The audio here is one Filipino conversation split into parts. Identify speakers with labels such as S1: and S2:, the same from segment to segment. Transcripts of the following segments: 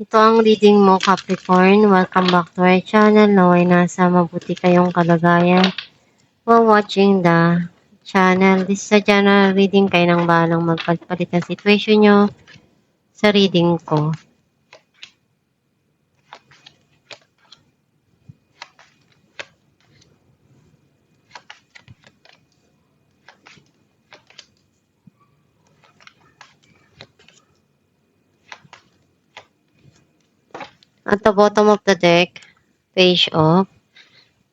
S1: Ito ang reading mo, Capricorn. Welcome back to our channel. Naway nasa mabuti kayong kalagayan while watching the channel. This is a general reading. Kayo nang bahalang magpalit ng situation nyo sa reading ko. At the bottom of the deck, Page of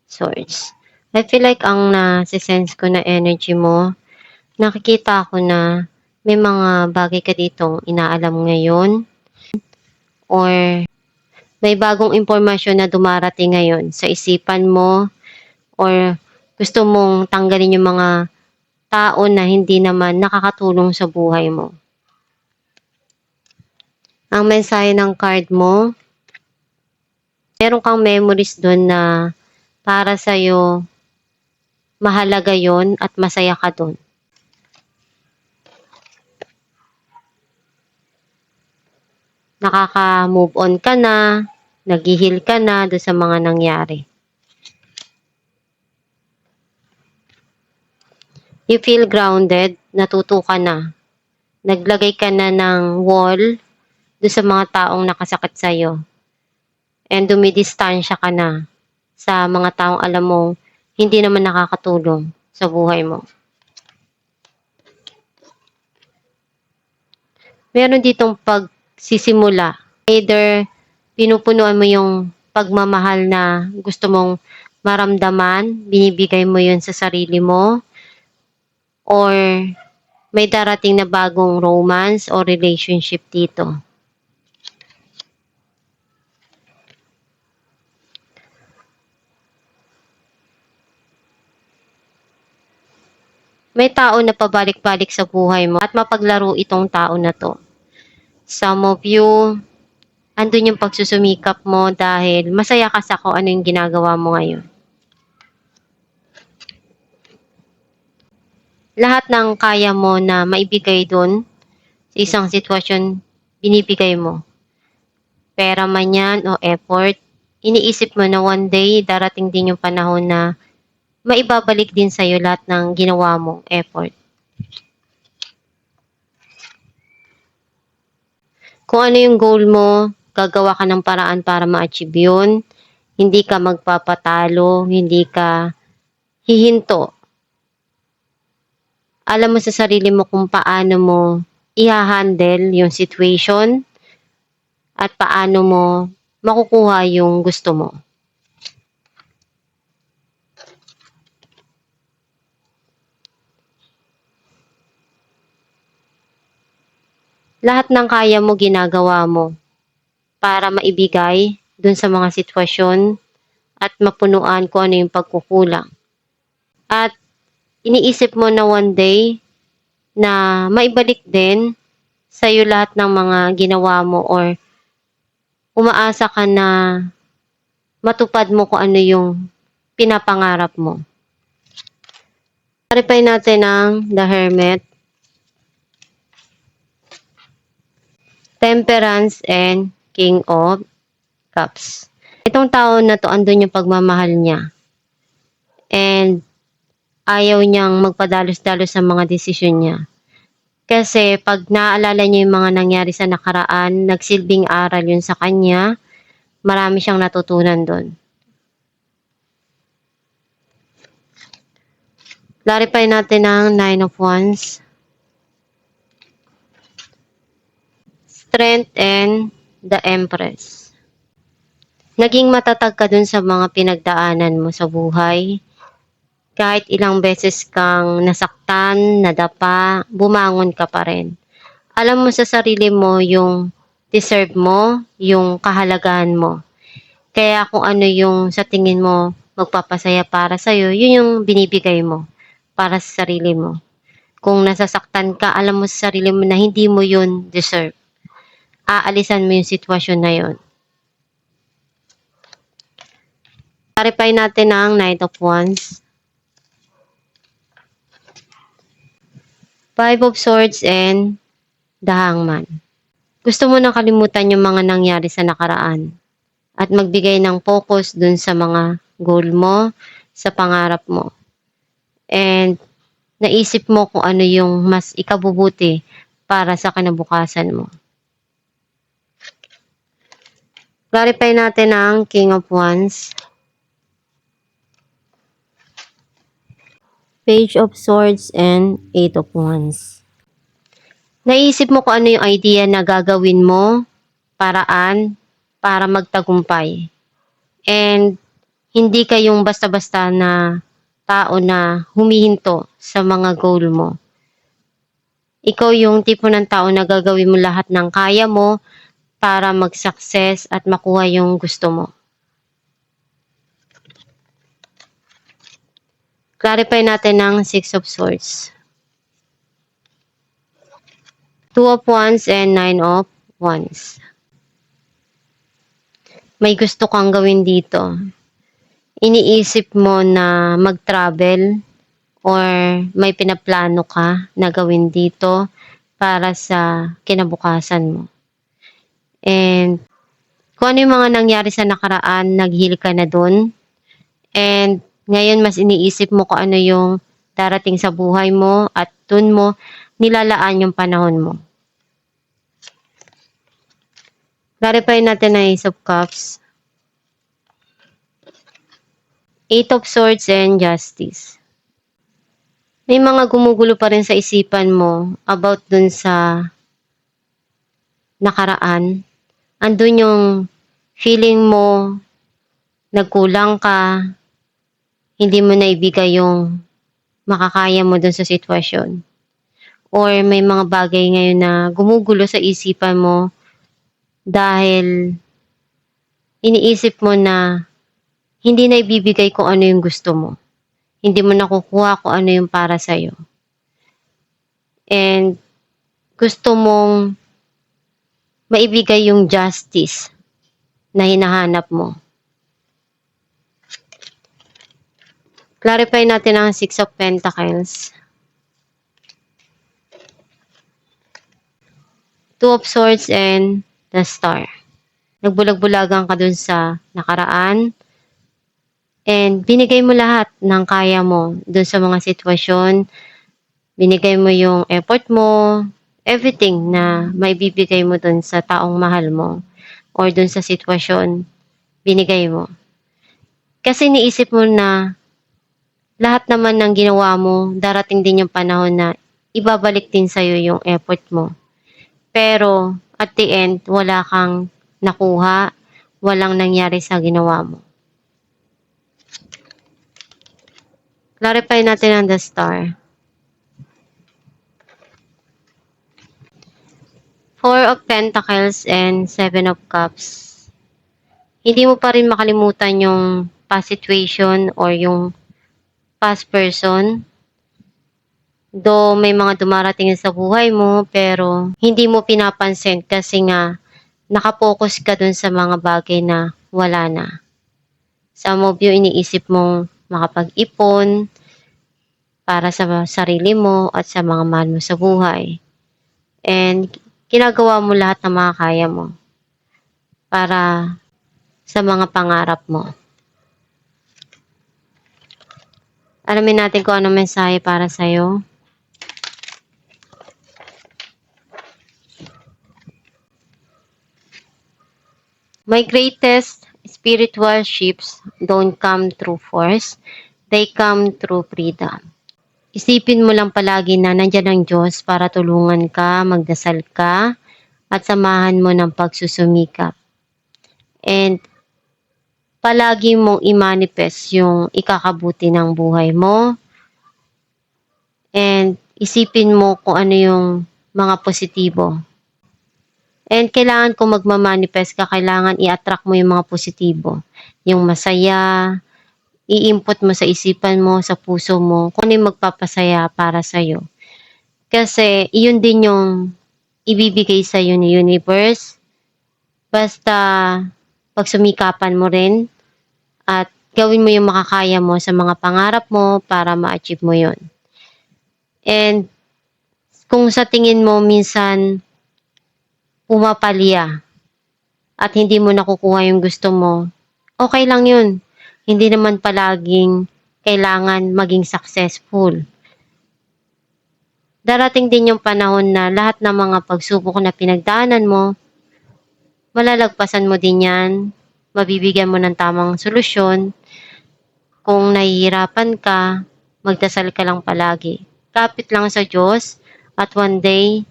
S1: Swords. I feel like ang nasisense ko na energy mo, nakikita ko na may mga bagay ka ditong inaalam ngayon or may bagong impormasyon na dumarating ngayon sa isipan mo or gusto mong tanggalin yung mga tao na hindi naman nakakatulong sa buhay mo. Ang mensahe ng card mo, meron kang memories doon na para sa'yo mahalaga yon at masaya ka doon. Nakaka-move on ka na, nag-heal ka na doon sa mga nangyari. You feel grounded, natuto ka na. Naglagay ka na ng wall doon sa mga taong nakasakit sa'yo. And dumidistansya ka na sa mga taong alam mo hindi naman nakakatulong sa buhay mo. Meron ditong pagsisimula. Either pinupunuan mo yung pagmamahal na gusto mong maramdaman, binibigay mo yun sa sarili mo, or may darating na bagong romance or relationship dito. May tao na pabalik-balik sa buhay mo at mapaglaro itong tao na to. Some of you, andun yung pagsusumikap mo dahil masaya ka sa kung ano yung ginagawa mo ngayon. Lahat ng kaya mo na maibigay dun sa isang sitwasyon, binibigay mo. Pera man yan o effort, iniisip mo na one day darating din yung panahon na maibabalik din sa'yo lahat ng ginawa mong effort. Kung ano yung goal mo, gagawa ka ng paraan para ma-achieve yun. Hindi ka magpapatalo, hindi ka hihinto. Alam mo sa sarili mo kung paano mo i-handle yung situation at paano mo makukuha yung gusto mo. Lahat ng kaya mo, ginagawa mo para maibigay dun sa mga sitwasyon at mapunuan kung ano yung pagkukulang. At iniisip mo na one day na maibalik din sa'yo lahat ng mga ginawa mo or umaasa ka na matupad mo kung ano yung pinapangarap mo. Clarify natin ang The Hermit, Temperance, and King of Cups. Itong tao na to, andun yung pagmamahal niya. And ayaw niyang magpadalos-dalos sa mga desisyon niya. Kasi pag naaalala niya yung mga nangyari sa nakaraan, nagsilbing aral yun sa kanya, marami siyang natutunan doon. Clarify natin ang Nine of Wands, Strength, and the Empress. Naging matatag ka dun sa mga pinagdaanan mo sa buhay. Kahit ilang beses kang nasaktan, nadapa, bumangon ka pa rin. Alam mo sa sarili mo yung deserve mo, yung kahalagahan mo. Kaya kung ano yung sa tingin mo magpapasaya para sa'yo, yun yung binibigay mo para sa sarili mo. Kung nasasaktan ka, alam mo sa sarili mo na hindi mo yun deserve. Aalisan mo yung sitwasyon na yun. Clarify natin ang Knight of Wands, Five of Swords, and the Hangman. Gusto mo nang kalimutan yung mga nangyari sa nakaraan at magbigay ng focus dun sa mga goal mo, sa pangarap mo. And naisip mo kung ano yung mas ikabubuti para sa kinabukasan mo. Clarify natin ang King of Wands, Page of Swords, and Eight of Wands. Naisip mo kung ano yung idea na gagawin mo, paraan, para magtagumpay. And hindi kayong basta-basta na tao na humihinto sa mga goal mo. Ikaw yung tipo ng tao na gagawin mo lahat ng kaya mo para mag-success at makuha yung gusto mo. Clarify natin ang Six of Swords, Two of Wands, and Nine of Wands. May gusto kang gawin dito. Iniisip mo na mag-travel or may pinaplano ka na gawin dito para sa kinabukasan mo. And kung ano yung mga nangyari sa nakaraan, nag-heal ka na dun. And ngayon mas iniisip mo kung ano yung darating sa buhay mo at dun mo nilalaan yung panahon mo. Clarify natin ang Ace of Cups, Eight of Swords, and Justice. May mga gumugulo pa rin sa isipan mo about dun sa nakaraan. Andun yung feeling mo, nagkulang ka, hindi mo naibigay yung makakaya mo dun sa sitwasyon. Or may mga bagay ngayon na gumugulo sa isipan mo dahil iniisip mo na hindi na ibibigay kung ano yung gusto mo. Hindi mo nakukuha kung ano yung para sa'yo. And gusto mong maibigay yung justice na hinahanap mo. Clarify natin ang Six of Pentacles, Two of Swords, and the Star. Nagbulag-bulagan ka dun sa nakaraan and binigay mo lahat ng kaya mo dun sa mga sitwasyon. Binigay mo yung effort mo, everything na maibibigay mo dun sa taong mahal mo or dun sa sitwasyon, binigay mo. Kasi niisip mo na lahat naman ng ginawa mo, darating din yung panahon na ibabalik din sa'yo yung effort mo. Pero at the end, wala kang nakuha, walang nangyari sa ginawa mo. Clarify natin ang the Star. Four of Pentacles and Seven of Cups. Hindi mo pa rin makalimutan yung past situation or yung past person. Though may mga dumarating sa buhay mo, pero hindi mo pinapansin kasi nga nakapokus ka dun sa mga bagay na wala na. Some of you iniisip mong makapag-ipon para sa sarili mo at sa mga mahal mo sa buhay. And ginagawa mo lahat ng mga kaya mo para sa mga pangarap mo. Alamin natin kung ano mensahe para sa'yo. My greatest spiritual shifts don't come through force, they come through freedom. Isipin mo lang palagi na nandyan ang Diyos para tulungan ka, magdasal ka, at samahan mo ng pagsusumikap. And palagi mong i-manifest yung ikakabuti ng buhay mo. And isipin mo kung ano yung mga positibo. And kailangan kung magmamanifest ka, kailangan i-attract mo yung mga positibo. Yung masaya, i-input mo sa isipan mo, sa puso mo, kung ano yung magpapasaya para sa'yo. Kasi iyon din yung ibibigay sa'yo ni universe. Basta pagsumikapan mo rin at gawin mo yung makakaya mo sa mga pangarap mo para ma-achieve mo yon. And kung sa tingin mo minsan pumapalya at hindi mo nakukuha yung gusto mo, okay lang yun. Hindi naman palaging kailangan maging successful. Darating din yung panahon na lahat ng mga pagsubok na pinagdaanan mo, malalagpasan mo din yan, mabibigyan mo ng tamang solusyon. Kung nahihirapan ka, magdasal ka lang palagi. Kapit lang sa Diyos at one day,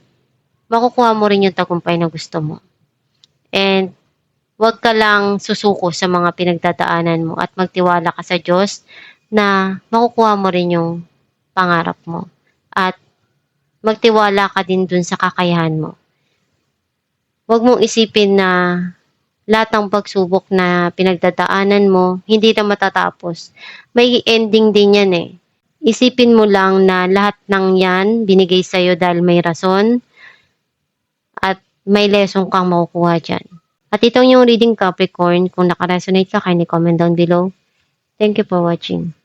S1: makukuha mo rin yung tagumpay na gusto mo. And huwag ka lang susuko sa mga pinagdadaanan mo at magtiwala ka sa Diyos na makukuha mo rin yung pangarap mo. At magtiwala ka din dun sa kakayahan mo. Huwag mong isipin na lahat ng pagsubok na pinagdadaanan mo, hindi na matatapos. May ending din yan eh. Isipin mo lang na lahat ng yan binigay sa'yo dahil may rason at may lesson kang makukuha dyan. At itong yung reading Capricorn, kung nakaresonate ka, kindly comment down below. Thank you for watching.